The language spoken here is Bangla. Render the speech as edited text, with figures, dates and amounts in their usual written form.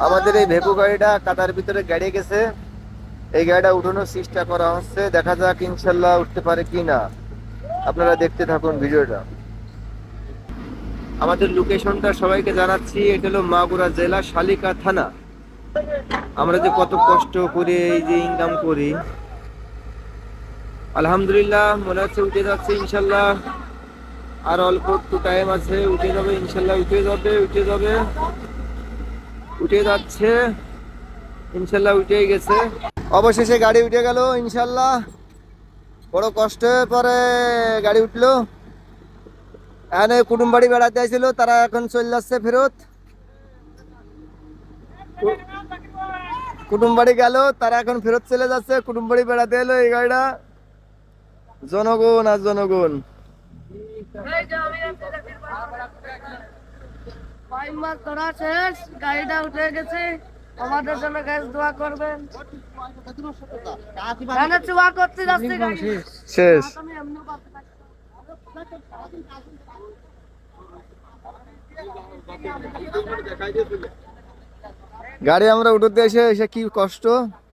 আমাদের এই ভেপু গাড়িটা কাদার ভিতরে গাড়ি গেছে, এই গাড়িটা উঠানোর চেষ্টা করা হচ্ছে, দেখা যাক ইনশাল্লাহ উঠতে পারে কিনা। আপনারা দেখতে থাকুন ভিডিওটা। আমাদের লোকেশনটা সবাইকে জানাচ্ছি, এটা হলো মাগুরা জেলা শালিকা থানা। আমরা যে কত কষ্ট করে এই যে ইনকাম করি, আলহামদুলিল্লাহ মনে হচ্ছে উঠে যাচ্ছে ইনশাল্লাহ। আর অল্প একটু টাইম আছে, উঠে যাবে ইনশাল্লাহ, উঠে যাবে উঠে যাবে, উঠে যাচ্ছে ইনশাল্লাহ, উঠেই গেছে। অবশেষে গাড়ি উঠে গেল ইনশাল্লাহ। বড় কষ্টের পরে গাড়ি উঠলো। এখানে কুটুম বাড়ি বেড়াতে আসছিল, তারা এখন চলে যাচ্ছে ফেরত। কুটুম বাড়ি গেল, তারা এখন ফেরত চলে যাচ্ছে। কুটুম বাড়ি বেড়াতে এলো এই গাড়িটা। জনগণ আর জনগণ। মাছ ধরা শেষ, গাড়িটা উঠে গেছে। আমাদের জন্য গাইস দোয়া করবেন। এখানে চুয়া করতে যাচ্ছে গাড়ি শেষ। আমি এমনি করতে পারছি গাড়ি আমরা উঠতে এসে এসে কি কষ্ট।